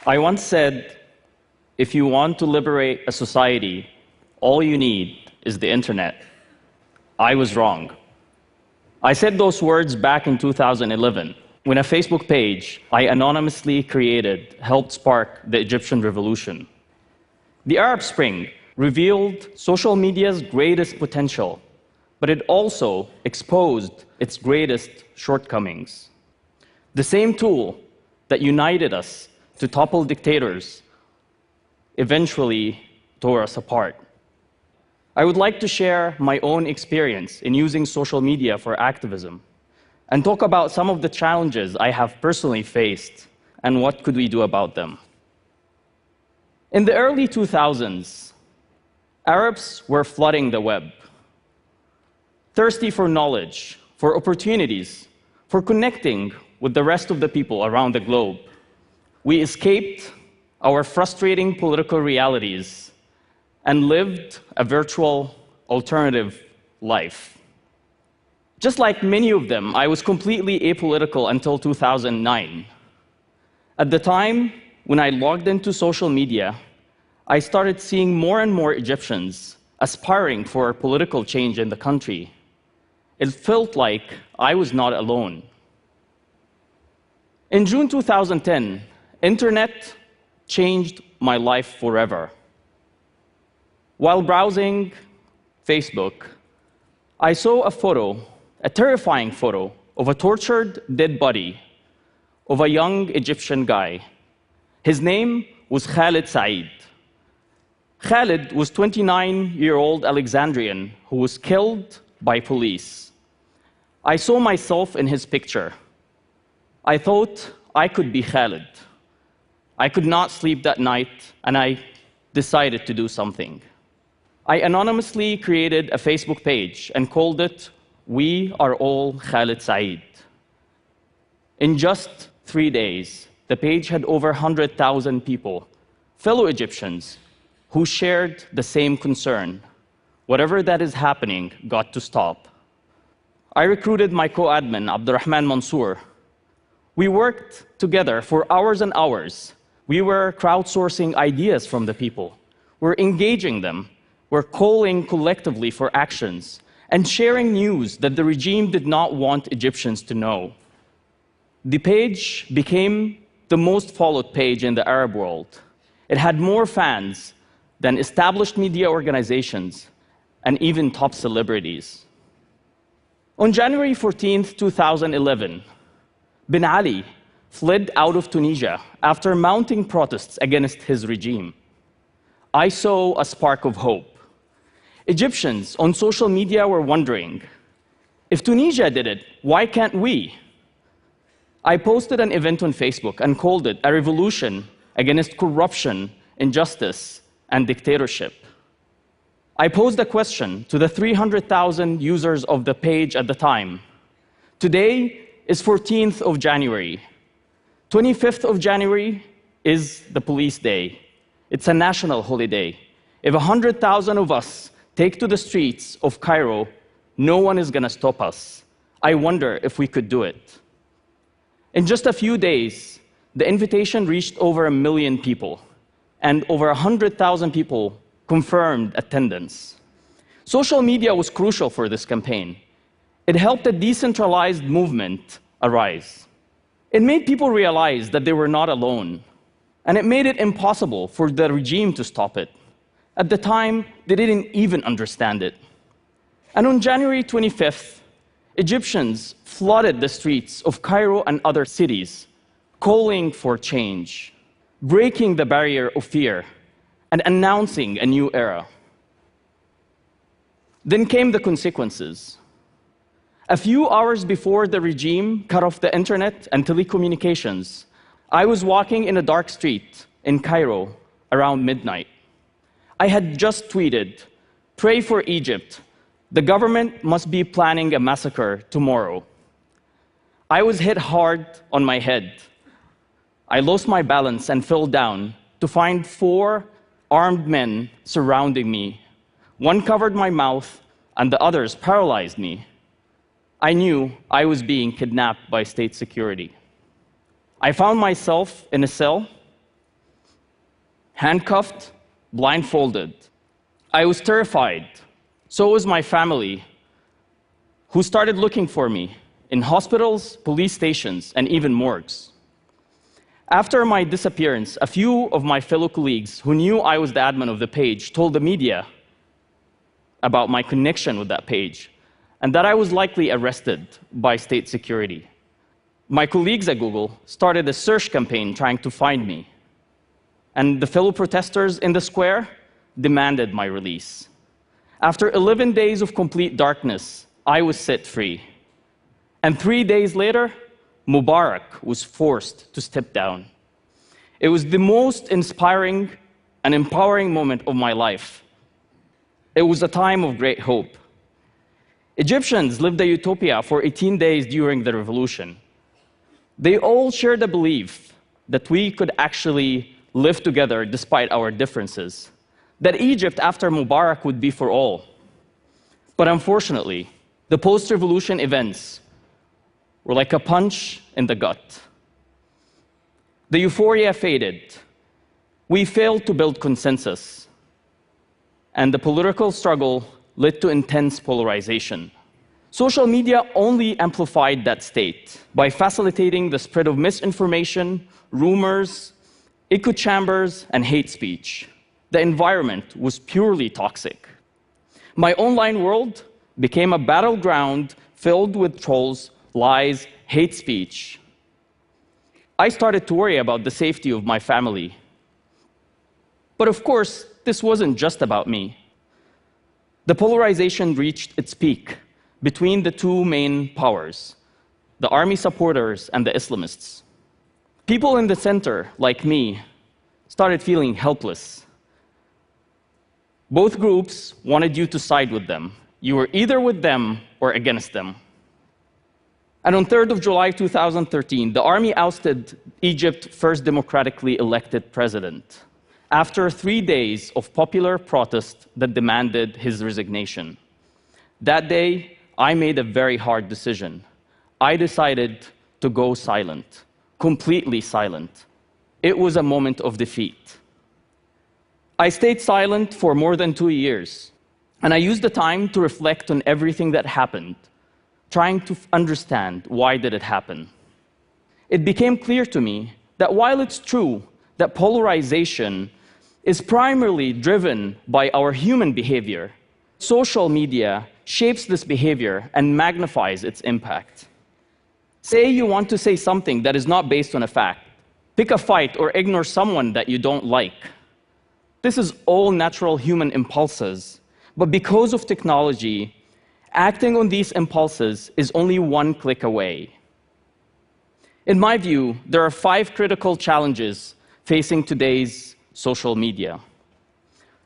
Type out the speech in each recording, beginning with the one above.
I once said, if you want to liberate a society, all you need is the internet. I was wrong. I said those words back in 2011, when a Facebook page I anonymously created helped spark the Egyptian revolution. The Arab Spring revealed social media's greatest potential, but it also exposed its greatest shortcomings. The same tool that united us to topple dictators eventually tore us apart. I would like to share my own experience in using social media for activism and talk about some of the challenges I have personally faced and what could we do about them. In the early 2000s, Arabs were flooding the web, thirsty for knowledge, for opportunities, for connecting with the rest of the people around the globe. We escaped our frustrating political realities and lived a virtual alternative life. Just like many of them, I was completely apolitical until 2009. At the time, when I logged into social media, I started seeing more and more Egyptians aspiring for political change in the country. It felt like I was not alone. In June 2010, internet changed my life forever. While browsing Facebook, I saw a photo, a terrifying photo, of a tortured dead body of a young Egyptian guy. His name was Khalid Said. Khalid was a 29-year-old Alexandrian who was killed by police. I saw myself in his picture. I thought I could be Khalid. I could not sleep that night, and I decided to do something. I anonymously created a Facebook page and called it "We Are All Khalid Said." In just 3 days, the page had over 100,000 people, fellow Egyptians, who shared the same concern. Whatever that is happening got to stop. I recruited my co-admin, Abdurrahman Mansour. We worked together for hours and hours. We were crowdsourcing ideas from the people. We're engaging them. We're calling collectively for actions and sharing news that the regime did not want Egyptians to know. The page became the most followed page in the Arab world. It had more fans than established media organizations and even top celebrities. On January 14, 2011, Ben Ali fled out of Tunisia after mounting protests against his regime. I saw a spark of hope. Egyptians on social media were wondering, if Tunisia did it, why can't we? I posted an event on Facebook and called it a revolution against corruption, injustice, and dictatorship. I posed a question to the 300,000 users of the page at the time. Today is 14th of January. 25th of January is the police day. It's a national holiday. If 100,000 of us take to the streets of Cairo, no one is going to stop us. I wonder if we could do it. In just a few days, the invitation reached over 1 million people, and over 100,000 people confirmed attendance. Social media was crucial for this campaign. It helped a decentralized movement arise. It made people realize that they were not alone, and it made it impossible for the regime to stop it. At the time, they didn't even understand it. And on January 25th, Egyptians flooded the streets of Cairo and other cities, calling for change, breaking the barrier of fear, and announcing a new era. Then came the consequences. A few hours before the regime cut off the internet and telecommunications, I was walking in a dark street in Cairo around midnight. I had just tweeted, "Pray for Egypt. The government must be planning a massacre tomorrow." I was hit hard on my head. I lost my balance and fell down to find 4 armed men surrounding me. One covered my mouth, and the others paralyzed me. I knew I was being kidnapped by state security. I found myself in a cell handcuffed, blindfolded. I was terrified. So was my family, who started looking for me in hospitals, police stations, and even morgues. After my disappearance, a few of my fellow colleagues who knew I was the admin of the page told the media about my connection with that page and that I was likely arrested by state security. My colleagues at Google started a search campaign trying to find me, and the fellow protesters in the square demanded my release. After 11 days of complete darkness, I was set free. And 3 days later, Mubarak was forced to step down. It was the most inspiring and empowering moment of my life. It was a time of great hope. Egyptians lived a utopia for 18 days during the revolution. They all shared the belief that we could actually live together despite our differences, that Egypt after Mubarak would be for all. But unfortunately, the post-revolution events were like a punch in the gut. The euphoria faded. We failed to build consensus. And the political struggle led to intense polarization. Social media only amplified that state by facilitating the spread of misinformation, rumors, echo chambers, and hate speech. The environment was purely toxic. My online world became a battleground filled with trolls, lies, hate speech. I started to worry about the safety of my family. But of course, this wasn't just about me. The polarization reached its peak between the two main powers, the army supporters and the Islamists. People in the center, like me, started feeling helpless. Both groups wanted you to side with them. You were either with them or against them. And on 3rd of July 2013, the army ousted Egypt's first democratically elected president after 3 days of popular protest that demanded his resignation. That day, I made a very hard decision. I decided to go silent, completely silent. It was a moment of defeat. I stayed silent for more than 2 years, and I used the time to reflect on everything that happened, trying to understand why did it happen. It became clear to me that while it's true that polarization is primarily driven by our human behavior, social media shapes this behavior and magnifies its impact. Say you want to say something that is not based on a fact. Pick a fight or ignore someone that you don't like. This is all natural human impulses, but because of technology, acting on these impulses is only one click away. In my view, there are 5 critical challenges facing today's social media.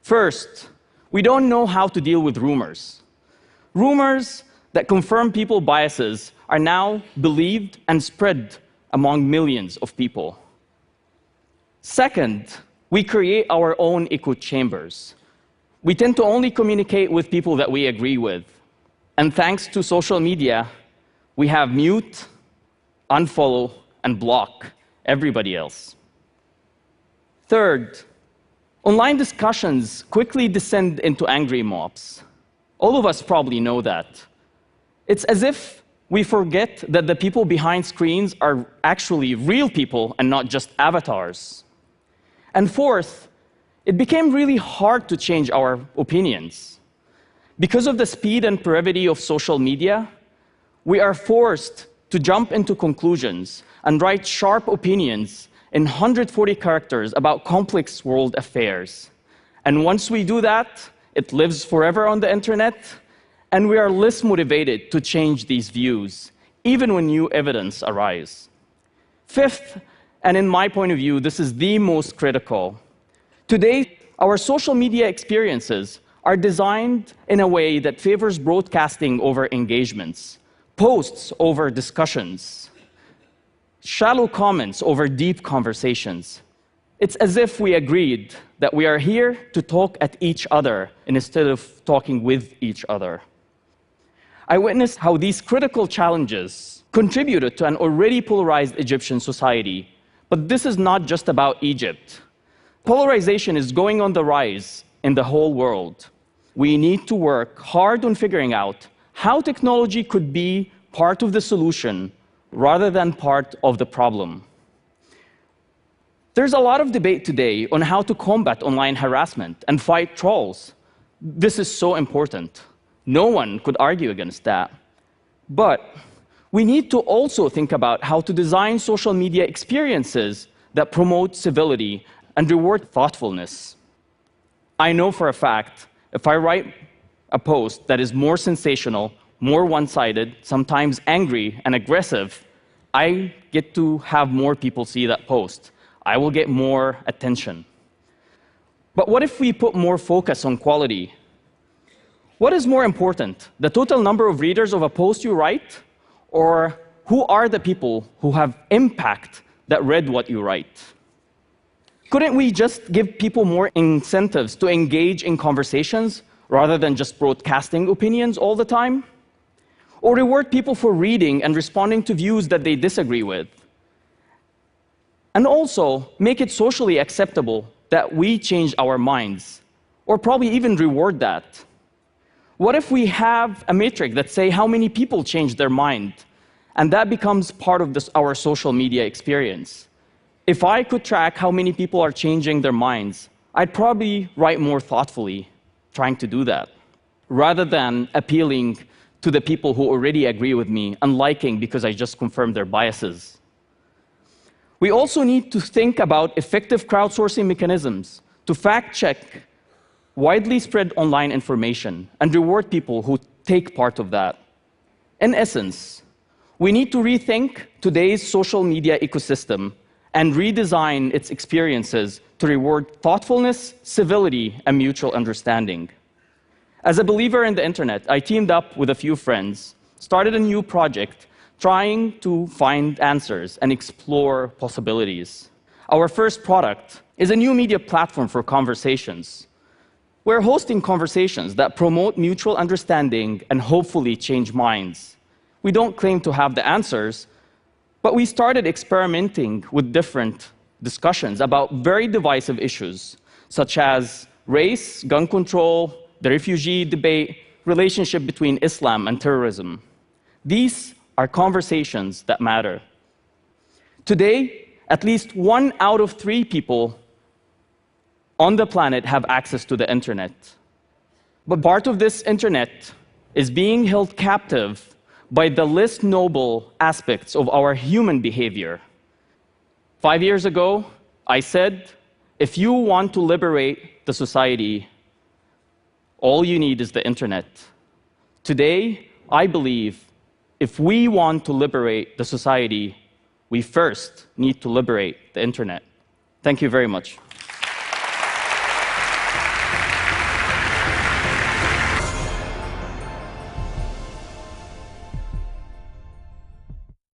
First, we don't know how to deal with rumors. Rumors that confirm people's biases are now believed and spread among millions of people. Second, we create our own echo chambers. We tend to only communicate with people that we agree with. And thanks to social media, we have mute, unfollow, and block everybody else. Third, online discussions quickly descend into angry mobs. All of us probably know that. It's as if we forget that the people behind screens are actually real people and not just avatars. And fourth, it became really hard to change our opinions. Because of the speed and brevity of social media, we are forced to jump into conclusions and write sharp opinions in 140 characters about complex world affairs. And once we do that, it lives forever on the internet, and we are less motivated to change these views, even when new evidence arises. Fifth, and in my point of view, this is the most critical. Today, our social media experiences are designed in a way that favors broadcasting over engagements, posts over discussions, shallow comments over deep conversations. It's as if we agreed that we are here to talk at each other instead of talking with each other. I witnessed how these critical challenges contributed to an already polarized Egyptian society. But this is not just about Egypt. Polarization is going on the rise in the whole world. We need to work hard on figuring out how technology could be part of the solution rather than part of the problem. There's a lot of debate today on how to combat online harassment and fight trolls. This is so important. No one could argue against that. But we need to also think about how to design social media experiences that promote civility and reward thoughtfulness. I know for a fact, if I write a post that is more sensational, more one-sided, sometimes angry and aggressive, I get to have more people see that post. I will get more attention. But what if we put more focus on quality? What is more important, the total number of readers of a post you write, or who are the people who have impact that read what you write? Couldn't we just give people more incentives to engage in conversations rather than just broadcasting opinions all the time? Or reward people for reading and responding to views that they disagree with? And also make it socially acceptable that we change our minds, or probably even reward that. What if we have a metric that says how many people change their mind, and that becomes part of our social media experience? If I could track how many people are changing their minds, I'd probably write more thoughtfully, trying to do that, rather than appealing to the people who already agree with me and liking because I just confirmed their biases. We also need to think about effective crowdsourcing mechanisms to fact-check widely spread online information and reward people who take part of that. In essence, we need to rethink today's social media ecosystem and redesign its experiences to reward thoughtfulness, civility, and mutual understanding. As a believer in the internet, I teamed up with a few friends, started a new project trying to find answers and explore possibilities. Our first product is a new media platform for conversations. We're hosting conversations that promote mutual understanding and hopefully change minds. We don't claim to have the answers, but we started experimenting with different discussions about very divisive issues, such as race, gun control, the refugee debate, relationship between Islam and terrorism. These are conversations that matter. Today, at least 1 out of 3 people on the planet have access to the internet. But part of this internet is being held captive by the least noble aspects of our human behavior. 5 years ago, I said, if you want to liberate the society, all you need is the internet. Today, I believe if we want to liberate the society, we first need to liberate the internet. Thank you very much.